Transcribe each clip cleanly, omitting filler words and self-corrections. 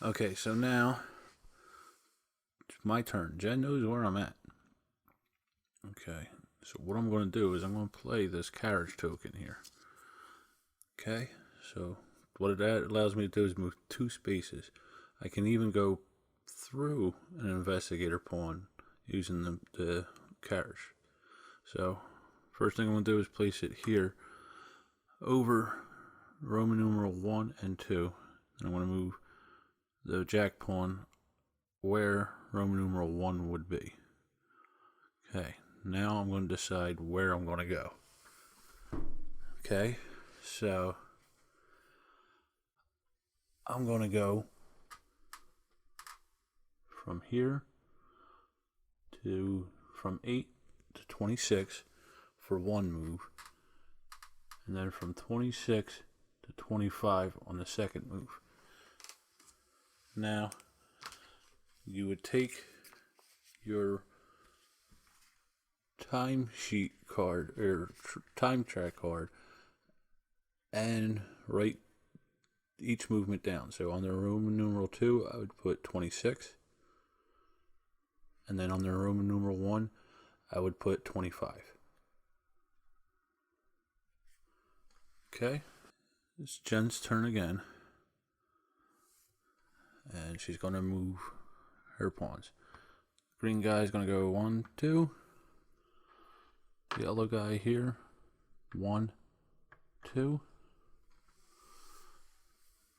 Okay, so now it's my turn. Jen knows where I'm at. Okay, so what I'm going to do is I'm going to play this carriage token here. Okay, so what that allows me to do is move 2 spaces. I can even go through an investigator pawn using the carriage. So first thing I'm going to do is place it here over Roman numeral 1 and 2. And I'm going to move the jack pawn where Roman numeral 1 would be. Okay, now I'm going to decide where I'm going to go. Okay, so I'm going to go from here to from 8 to 26 for one move, and then from 26 to 25 on the second move. Now you would take your time sheet card or time track card and write each movement down. So on the Roman numeral 2 I would put 26, and then on the Roman numeral 1 I would put 25. Okay, it's Jen's turn again, and she's going to move her pawns. Green guy is going to go 1, 2. The yellow guy here, 1, 2.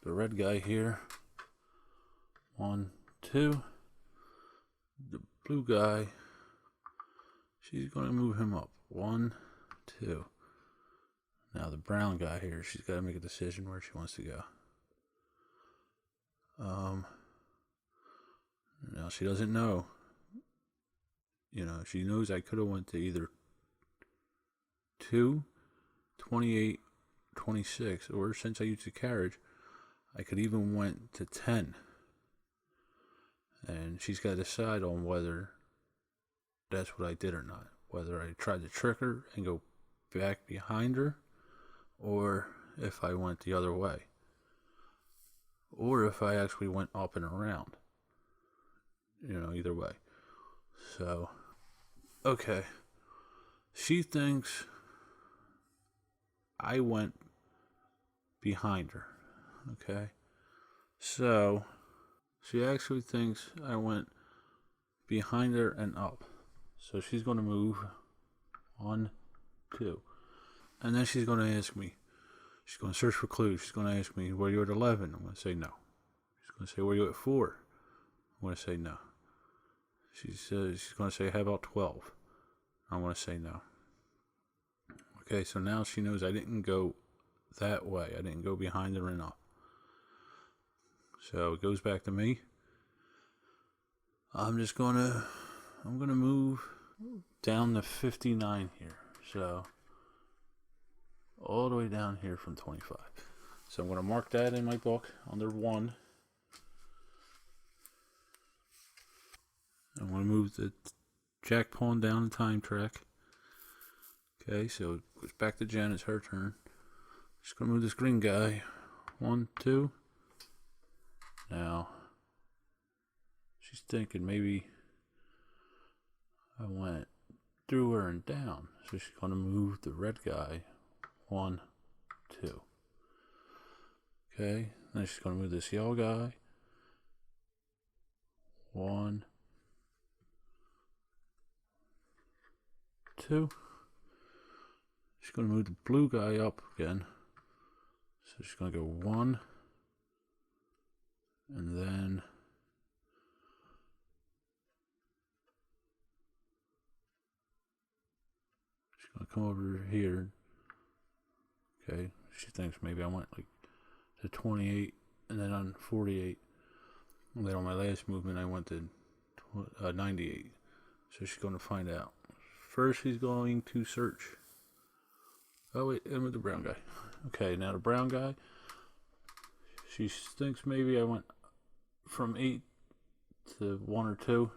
The red guy here, 1, 2. The blue guy, she's going to move him up, 1, 2. Now the brown guy here, she's got to make a decision where she wants to go. Now she doesn't know. She knows I could have went to either 2, 28, 26, or since I used the carriage, I could even went to 10. And she's got to decide on whether that's what I did or not. Whether I tried to trick her and go back behind her, or if I went the other way. Or if I actually went up and around. Either way. So, okay. She thinks I went behind her. Okay. So, she actually thinks I went behind her and up. So she's going to move 1, 2. And then she's going to ask me. She's going to search for clues. She's going to ask me, were you at 11? I'm going to say no. She's going to say, were you at 4? I'm going to say no. She's going to say, how about 12? I'm going to say no. Okay, so now she knows I didn't go that way. I didn't go behind her and up. So it goes back to me. I'm going to move down to 59 here. So all the way down here from 25. So I'm going to mark that in my book under 1. I'm going to move the jack pawn down the time track. Okay, so it goes back to Jen. It's her turn. Just going to move this green guy. 1, 2. Now, she's thinking maybe I went through her and down. So she's going to move the red guy. 1, 2. Okay, then she's going to move this yellow guy. 1, 2. She's going to move the blue guy up again. So she's going to go 1. And then she's going to come over here. Okay, she thinks maybe I went like to 28 and then on 48. And then on my last movement I went to 98. So she's going to find out. First she's going to search. Oh wait, I'm with the brown guy. Okay, now the brown guy, she thinks maybe I went from 8 to 1 or 2.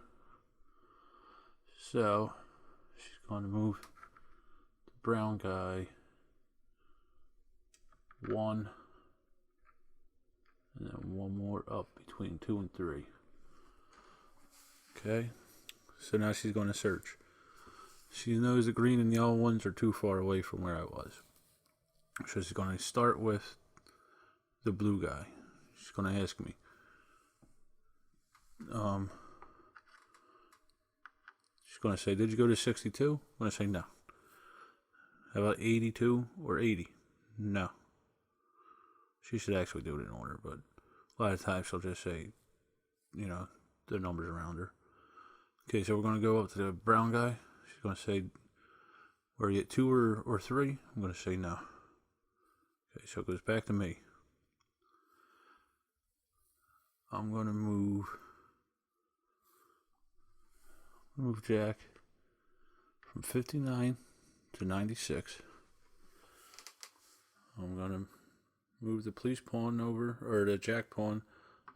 So she's going to move the brown guy 1, and then 1 one more up between 2 and 3. Okay, so now she's going to search. She knows the green and yellow ones are too far away from where I was. So she's going to start with the blue guy. She's going to ask me, she's going to say, did you go to 62? I'm going to say no. How about 82 or 80? No. She should actually do it in order, but a lot of times she'll just say, the numbers around her. Okay, so we're going to go up to the brown guy. She's going to say, were you at 2 or 3? I'm going to say no. Okay, so it goes back to me. I'm going to move Jack from 59 to 96. I'm going to move the police pawn over, or the jack pawn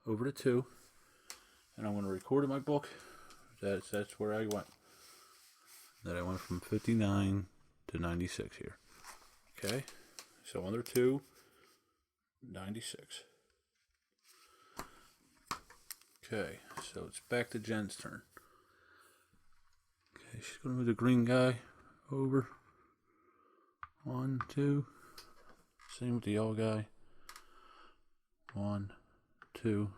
over to 2. And I'm going to record in my book. That's where I went. That I went from 59 to 96 here. Okay, so under 2, 96. Okay, so it's back to Jen's turn. Okay, she's going to move the green guy over. 1, 2. Same with the yellow guy. 1, 2.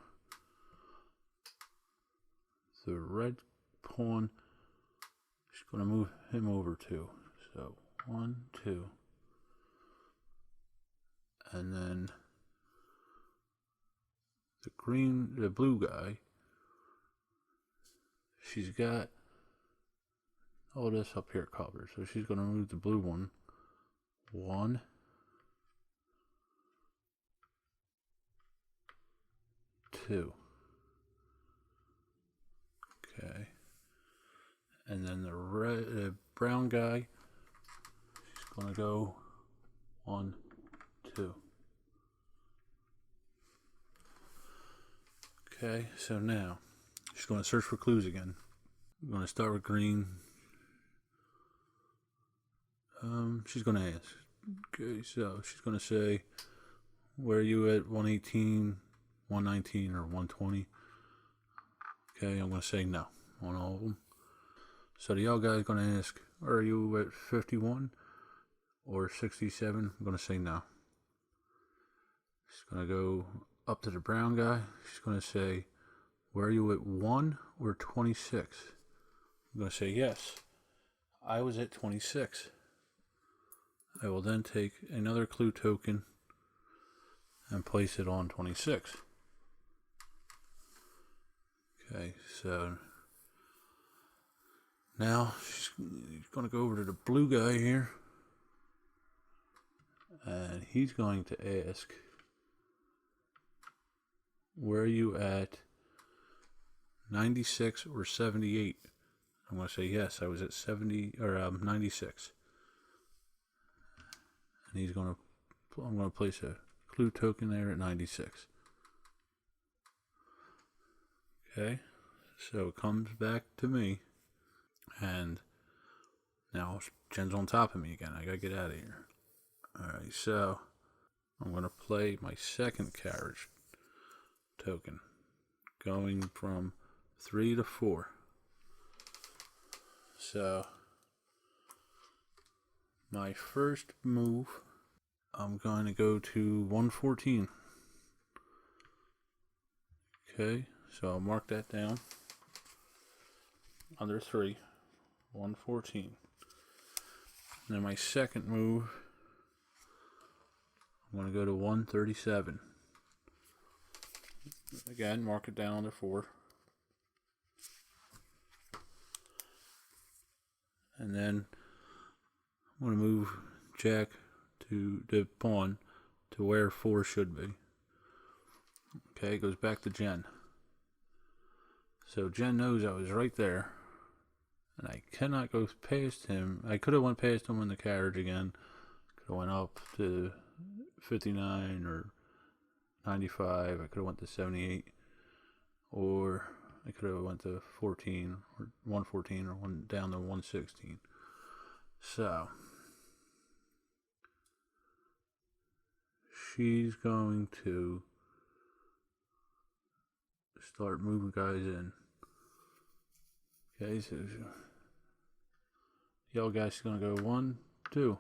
The red pawn, she's going to move him over 2. So 1, 2. And then the blue guy, she's got all this up here covered. So she's going to move the blue one. 1, 2. Okay. And then the brown guy, she's going to go 1, 2. Okay, so now she's going to search for clues again. I'm going to start with green. She's going to ask. Okay, so she's going to say, where are you at 118, 119, or 120? Okay, I'm going to say no on all of them. So the yellow guy is going to ask, are you at 51 or 67? I'm going to say no. She's going to go up to the brown guy. She's going to say, where are you at 1 or 26? I'm going to say yes. I was at 26. I will then take another clue token and place it on 26. Okay, so now she's going to go over to the blue guy here, and he's going to ask, where are you at 96 or 78? I'm going to say yes, I was at 96. And I'm going to place a clue token there at 96. Okay, so it comes back to me, and now Jen's on top of me again. I gotta get out of here. Alright, so I'm gonna play my second carriage token, going from 3 to 4. So my first move, I'm going to go to 114. Okay, so I'll mark that down under 3, 114. And then my second move, I'm going to go to 137. Again, mark it down under 4. And then I'm going to move Jack to the pawn to where 4 should be. Okay, it goes back to Jen. So Jen knows I was right there, and I cannot go past him. I could have went past him in the carriage again. Could have went up to 59 or 95. I could have went to 78, or I could have went to 14 or 114 or one down to 116. So she's going to start moving guys in. Okay, so yellow guy's gonna go 1, 2.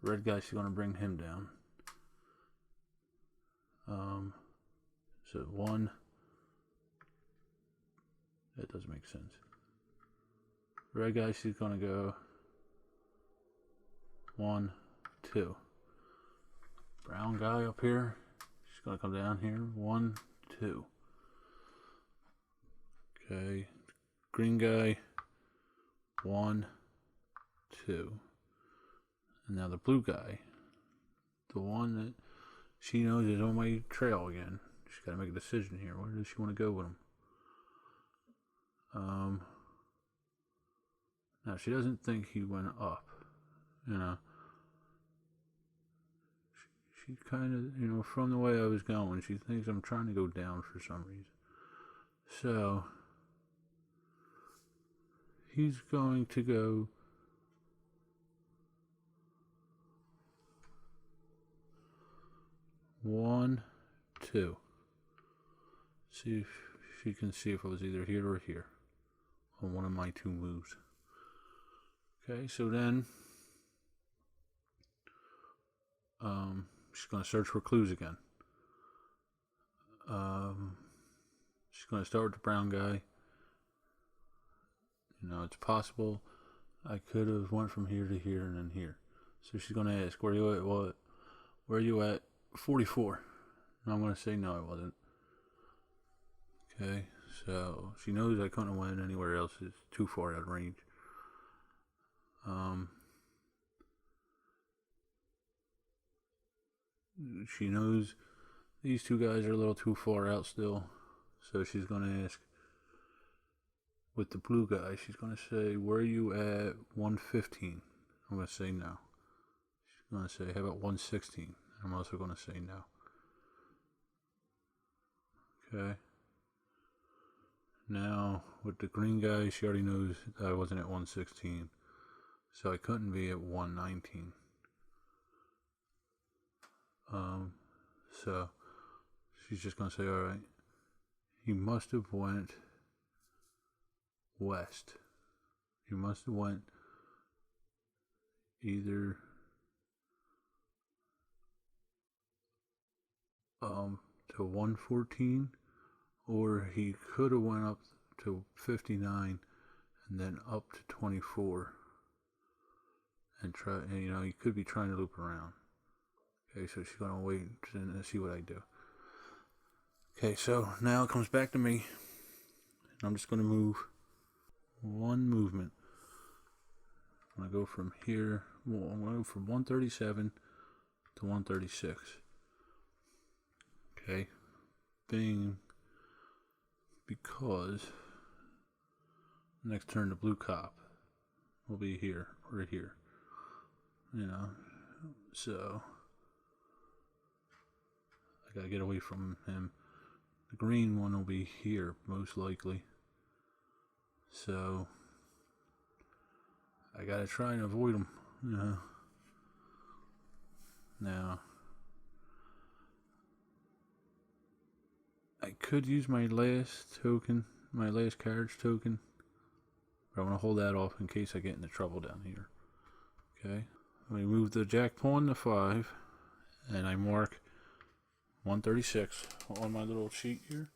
Red guy's gonna bring him down. So 1. That doesn't make sense. Red guy, she's gonna go 1, 2. Brown guy up here, she's gonna come down here 1, 2. Okay, green guy 1, 2. And now the blue guy, the one that she knows is on my trail again. She's got to make a decision here. Where does she want to go with him? Now she doesn't think he went up. You know, she kind of, you know, from the way I was going, she thinks I'm trying to go down for some reason. So he's going to go 1, 2. See if she can see if I was either here or here on one of my 2 moves. Okay, so then she's going to search for clues again. She's going to start with the brown guy. You know, it's possible I could have went from here to here and then here. So she's going to ask, where are you at? What? Where are you at? 44. And I'm going to say no, I wasn't. Okay, so she knows I couldn't have went anywhere else. It's too far out of range. She knows these 2 guys are a little too far out still. So she's going to ask with the blue guy, she's going to say, where are you at 115? I'm going to say no. She's going to say, how about 116? I'm also going to say no. Okay. Now, with the green guy, she already knows I wasn't at 116. So I couldn't be at 119. So she's just going to say, alright, he must have went west. He must have went either to 114, or he could have went up to 59 and then up to 24 and try, and you know, he could be trying to loop around. Okay, so she's gonna wait and see what I do. Okay, so now it comes back to me, and I'm just gonna move 1 movement. I'm gonna go from here, well, I'm gonna go from 137 to 136. Okay, being because next turn the blue cop will be here, right here. You know, so I gotta get away from him. The green one will be here, most likely. So I gotta try and avoid him, you know. Now, I could use my last token, my last carriage token, but I want to hold that off in case I get into trouble down here. Okay, let me move the jack pawn to 5, and I mark 136 on my little sheet here.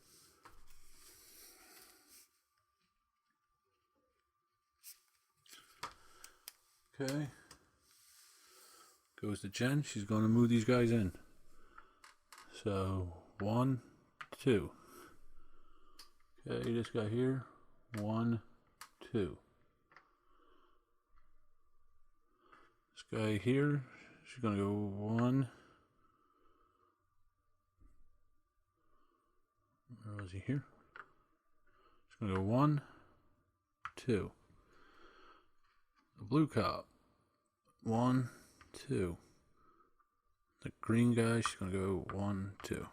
Okay, goes to Jen. She's going to move these guys in. So 1, 2. Okay, this guy here, 1, 2. This guy here, she's gonna go 1. Where was he here? She's gonna go 1, 2. The blue cop, 1, 2. The green guy, she's gonna go 1, 2.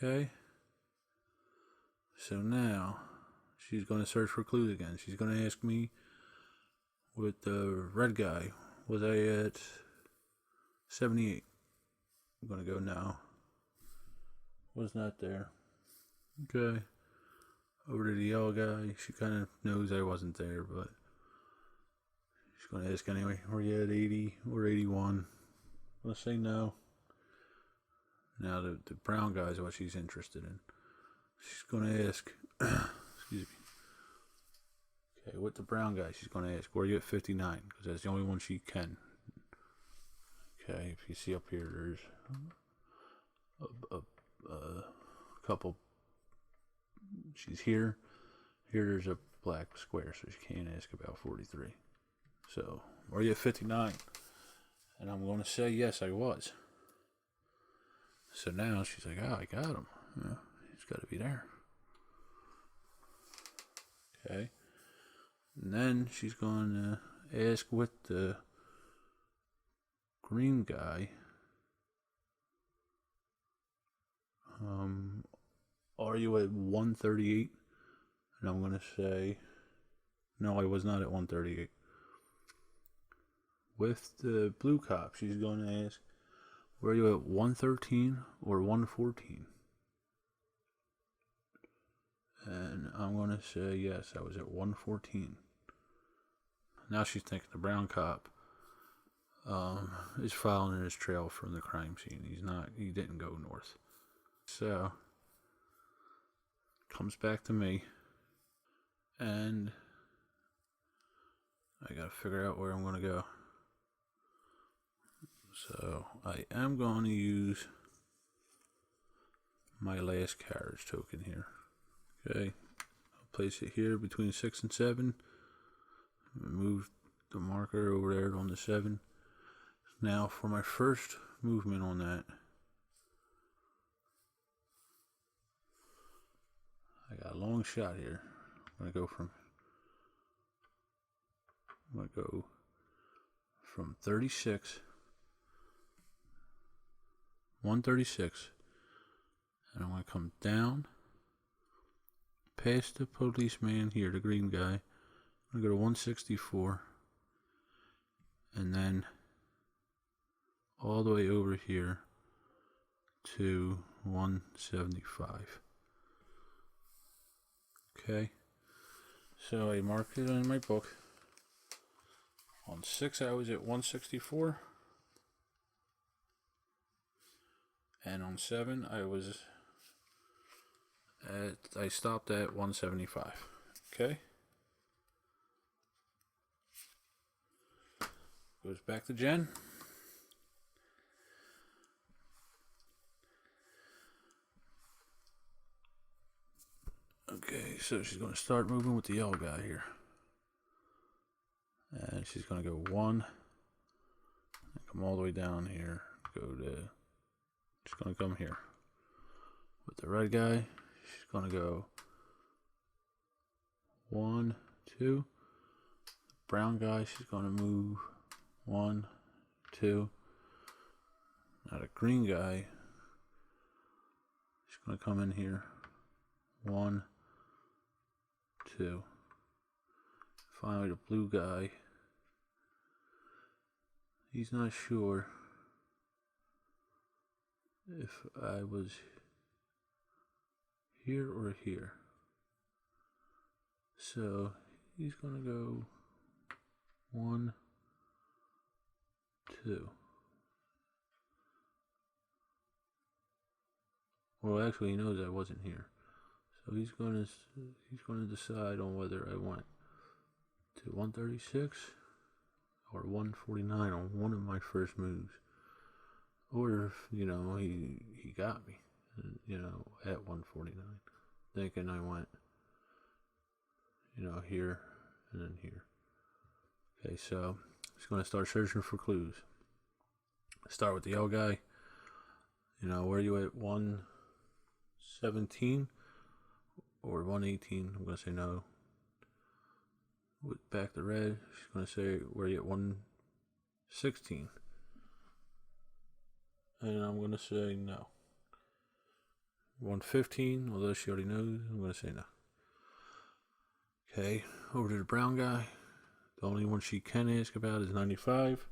Okay. So now she's going to search for clues again. She's going to ask me with the red guy, was I at 78? I'm going to go now. Was not there. Okay. Over to the yellow guy. She kind of knows I wasn't there, but she's going to ask anyway. Were you at 80 or 81? I'm going to say no. Now the brown guy is what she's interested in. She's going to ask, excuse me. Okay, with the brown guy, she's going to ask, were you at 59? Because that's the only one she can. Okay, if you see up here, there's a couple. She's here. Here, there's a black square, so she can't ask about 43. So, were you at 59? And I'm going to say, yes, I was. So now she's like, oh, I got him. Yeah, he's got to be there. Okay. And then she's going to ask with the green guy, are you at 138? And I'm going to say, no, I was not at 138. With the blue cop, she's going to ask, were you at 113 or 114? And I'm going to say, yes, I was at 114. Now she's thinking the brown cop is following his trail from the crime scene. He didn't go north. So, comes back to me, and I gotta figure out where I'm gonna go. So, I am going to use my last carriage token here. Okay, I'll place it here between 6 and 7. Move the marker over there on the 7. Now, for my first movement on that, I got a long shot here. I'm gonna go from 36, 136, and I'm gonna come down past the policeman here, the green guy. I'm gonna go to 164, and then all the way over here to 175. Okay, so I marked it in my book. On 6 I was at 164, and on 7 I stopped at 175. Okay, goes back to Jen. Okay, so she's going to start moving with the yellow guy here. And she's going to go 1. And come all the way down here. She's going to come here. With the red guy, she's going to go 1, 2. Brown guy, she's going to move 1, 2. Now the green guy, she's going to come in here. 1, 2. Finally, the blue guy. He's not sure if I was here or here. So he's gonna go 1, 2. Well, actually, he knows I wasn't here. So he's gonna decide on whether I went to 136 or 149 on one of my first moves, or if he got me, at 149, thinking I went here and then here. Okay, so he's gonna start searching for clues. Start with the yellow guy. Where are you at 117 or 118? I'm gonna say no. With back to red, she's gonna say where are you at 116, and I'm gonna say no. 115, although she already knows, I'm gonna say no. Okay, over to the brown guy. The only one she can ask about is 95,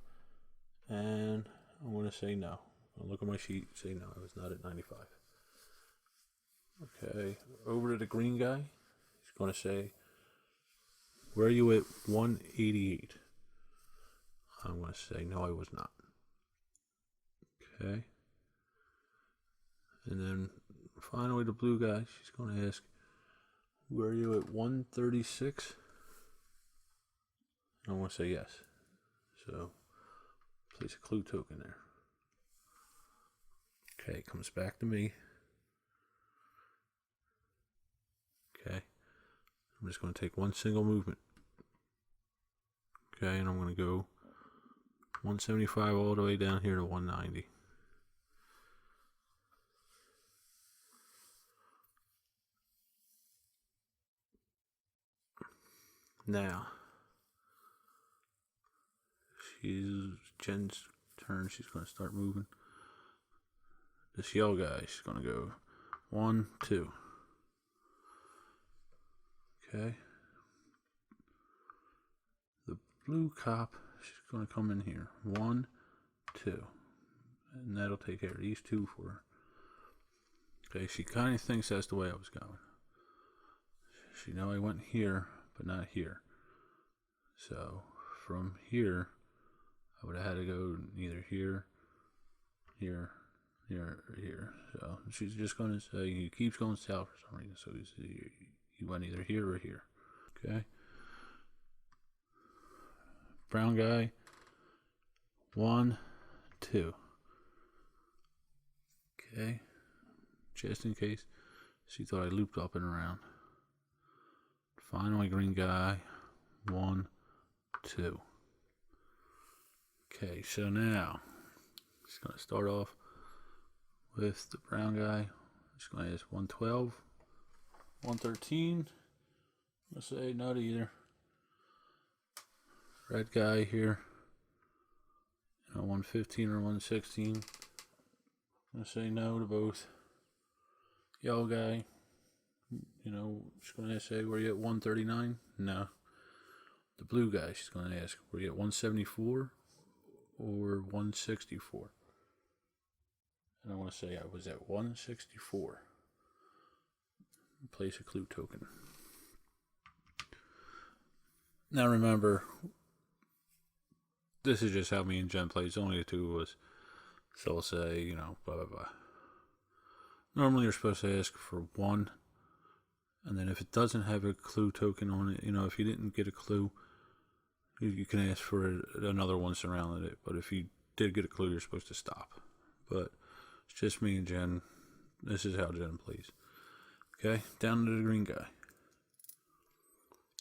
and I'm gonna say no. I'll look at my sheet, say no, I was not at 95. Okay, over to the green guy. He's going to say, where are you at 188? I'm going to say, no, I was not. Okay. And then finally, the blue guy, she's going to ask, where are you at 136? I want to say yes. So, place a clue token there. Okay, it comes back to me. Okay. I'm just going to take one single movement. Okay, and I'm going to go 175 all the way down here to 190. Now, Jen's turn. She's going to start moving. This yellow guy, she's going to go 1, 2. Okay. The blue cop, she's going to come in here. 1, 2. And that'll take care of these two for her. Okay, she kind of thinks that's the way I was going. She know I went here, but not here. So, from here, I would have had to go either here, here, here, or here. So, she's just going to say, he keeps going south for some reason. So, he went either here or here. Okay. Brown guy. 1, 2. Okay. Just in case she thought I looped up and around. Finally, green guy. 1, 2. Okay, so now it's going to start off with the brown guy. It's going to ask 112, 113. Let's say not either. Red guy here. 115 or 116. I'm going to say no to both. Yellow guy. She's going to say, were you at 139? No. The blue guy, she's going to ask, were you at 174 or 164? And I want to say I was at 164. Place a clue token. Now remember, this is just how me and Jen play. It's only the two of us. So I'll say, blah, blah, blah. Normally you're supposed to ask for 1. And then if it doesn't have a clue token on it, if you didn't get a clue, you can ask for another one surrounding it. But if you did get a clue, you're supposed to stop. But it's just me and Jen. This is how Jen plays. Okay, down to the green guy.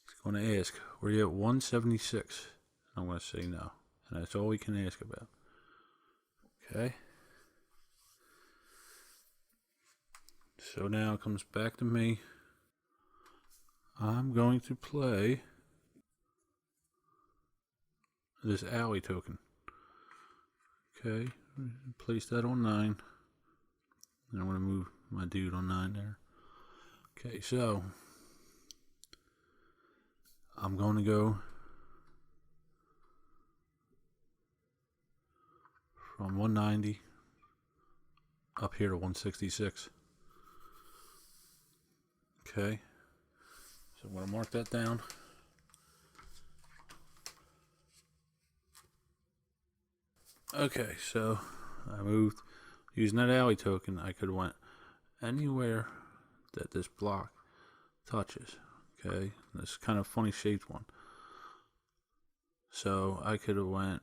He's going to ask, were you at 176? I'm going to say no. And that's all we can ask about. Okay. So now it comes back to me. I'm going to play this alley token. Okay, place that on 9. And I'm going to move my dude on 9 there. Okay, so I'm going to go from 190 up here to 166. Okay, so I'm going to mark that down. Okay, so I moved using that alley token. I could have went anywhere that this block touches. Okay, this kind of funny shaped one. So I could have went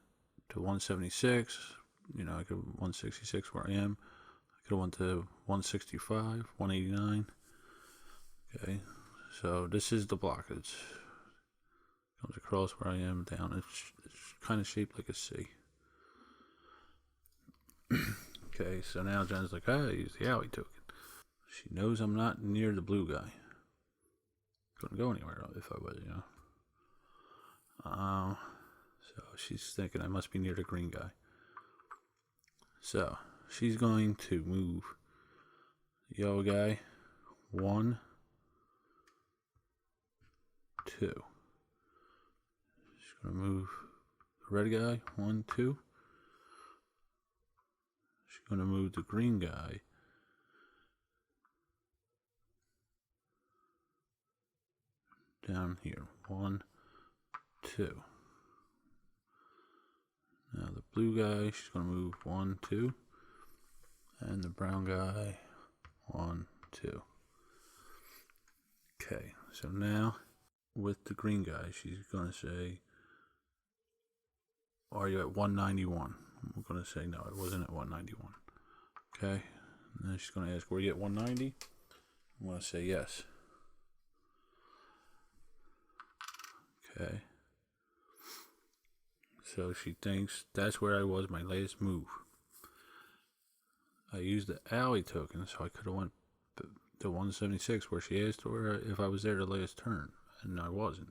to 176. I could 166 where I am. I could have went to 165, 189. Okay, so this is the block. It comes across where I am down. It's kind of shaped like a C. Okay, so now Jen's like, I use the alley token. She knows I'm not near the blue guy. Couldn't go anywhere if I was, So she's thinking I must be near the green guy. So she's going to move the yellow guy 1, 2. She's going to move the red guy 1, 2. she's going to move the green guy down here. 1, 2. Now the blue guy, she's going to move 1, 2. And the brown guy, 1, 2. Okay, so now with the green guy, she's going to say, are you at 191? I'm going to say no, it wasn't at 191. Okay, and then she's going to ask, were you at 190? I'm going to say yes. Okay, so she thinks that's where I was my latest move. I used the alley token, so I could have went to 176 where she asked her if I was there the last turn, and I wasn't.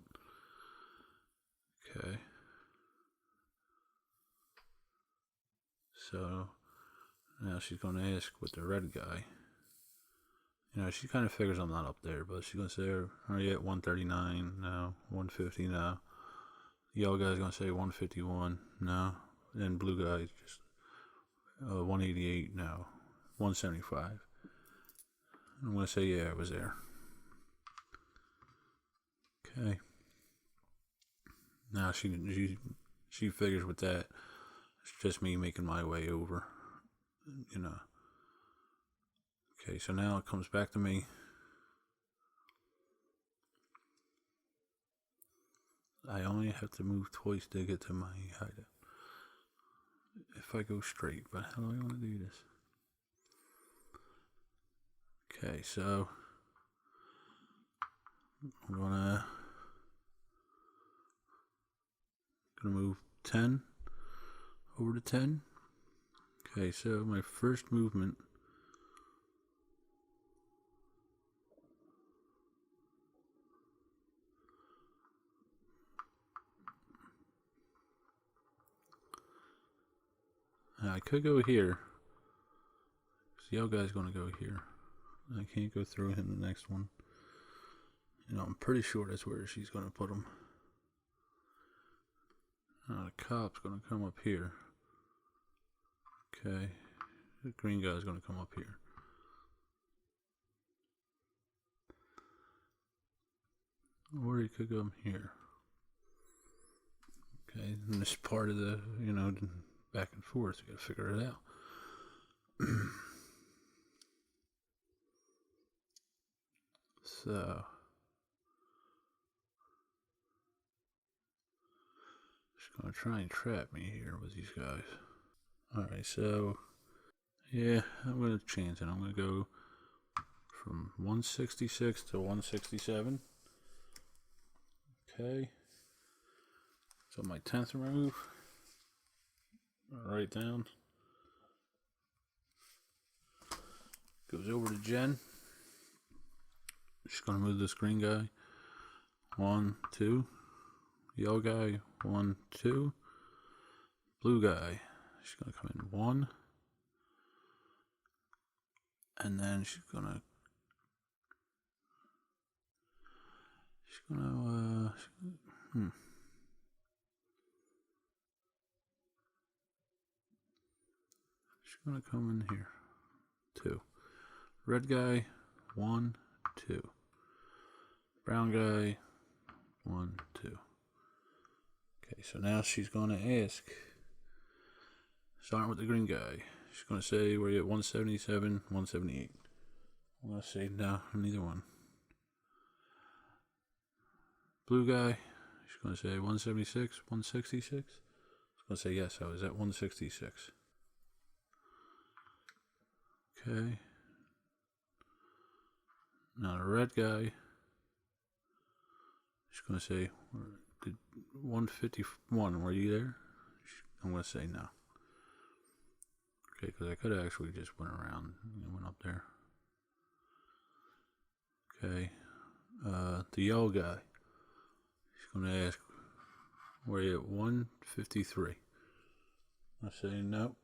Okay. So now she's going to ask with the red guy. You know, she kind of figures I'm not up there, but she's going to say, are you at 139? No. 150? No. The yellow guy's going to say 151? No. And blue guy's just 188? No. 175? I'm going to say, yeah, I was there. Okay. Now she figures with that, it's just me making my way over, you know. Okay, so now it comes back to me. I only have to move twice to get to my hideout. If I go straight, but how do I want to do this? Okay, so I'm gonna move 10 over to 10. Okay, so my first movement I could go here. The yellow guy's going to go here. I can't go through him the next one. You know, I'm pretty sure that's where she's going to put him. Now the cop's going to come up here. Okay. The green guy's going to come up here. Or he could come here. Okay, and this part of the, you know, back and forth, you got to figure it out. So she's gonna try and trap me here with these guys. Alright, so yeah, I'm gonna chance it. I'm gonna go from 166 to 167. Okay. So my 10th move, right down, goes over to Jen. She's gonna move this green guy. 1, 2. Yellow guy. 1, 2. Blue guy. She's gonna come in 1. And then she's gonna come in here. 2. Red guy. 1, 2. Brown guy. 1, 2. Okay, so now she's going to ask, starting with the green guy, she's going to say, were you at 177, 178? I'm going to say, no, neither one. Blue guy, she's going to say 176, 166. She's going to say, yes, I was at 166. Okay. Now the red guy, she's going to say, 151, were you there? I'm going to say no. Okay, because I could have actually just went around and went up there. Okay. The yellow guy, she's going to ask, were you at 153? I say no.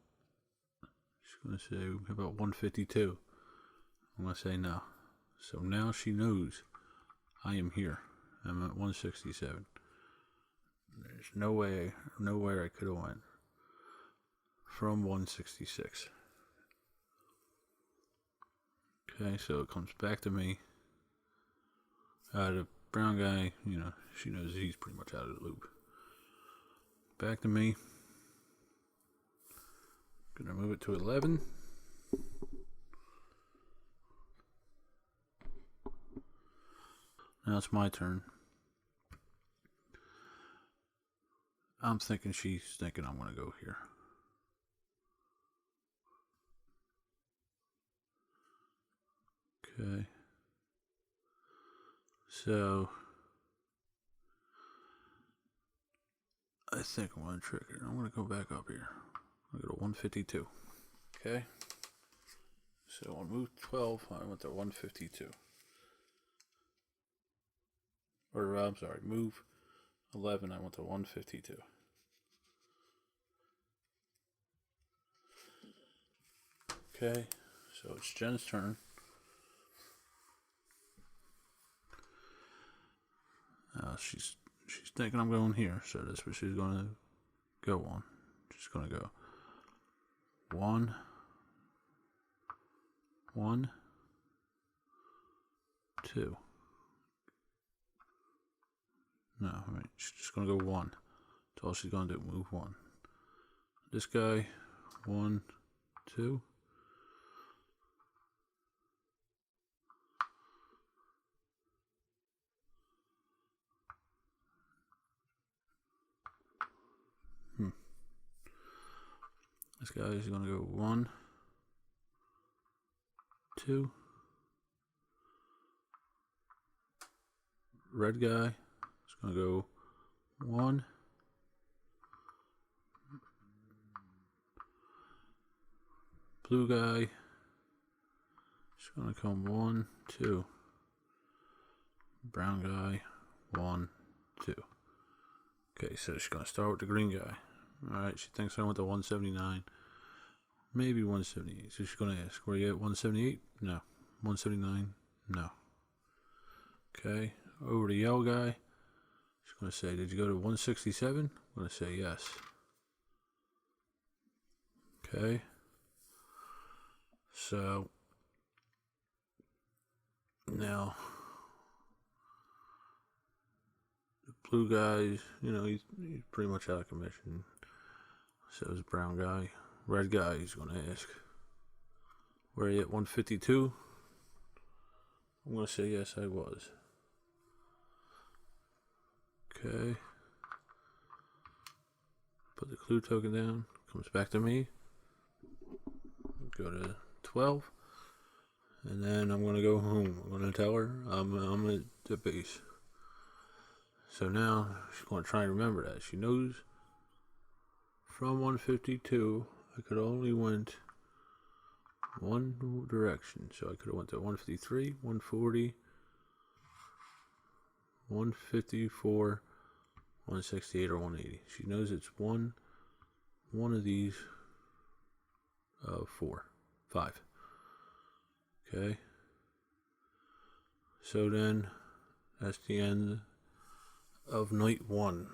She's going to say, how about 152? I'm going to say no. So now she knows I am here. I'm at 167. There's nowhere I could have went from 166. Okay, so it comes back to me. The brown guy, you know, she knows he's pretty much out of the loop. Back to me. Gonna move it to 11. Now it's my turn. I'm thinking she's thinking I'm gonna go here. Okay. So I think I'm gonna trick her. I'm gonna go back up here. I'm gonna go to 152. Okay. So on move 12, I went to 152. Or I'm sorry, move 11, I went to 152. Okay, so it's Jen's turn. She's thinking I'm going here, so that's what she's going to go on. She's going to go 1, 1, 2. No, I mean, she's just going to go 1. That's all she's going to do, move 1. This guy, 1, 2. This guy is going to go 1, 2. Red guy is going to go 1. Blue guy is going to come 1, 2. Brown guy 1, 2. Okay, so she's going to start with the green guy. Alright, she thinks I went to 179. Maybe 178. So she's going to ask, were you at 178? No. 179? No. Okay, over to the yellow guy. She's going to say, did you go to 167? I'm going to say yes. Okay. So, now, the blue guy, you know, he's pretty much out of commission. So is the brown guy. Red guy, he's going to ask, were you at 152? I'm going to say yes, I was. Okay. Put the clue token down. Comes back to me. Go to 12. And then I'm going to go home. I'm going to tell her I'm at the base. So now she's going to try and remember that. She knows from 152 I could only went one direction. So I could have went to 153, 140, 154, 168, or 180. She knows it's one of these 5. Okay. So then that's the end of night 1.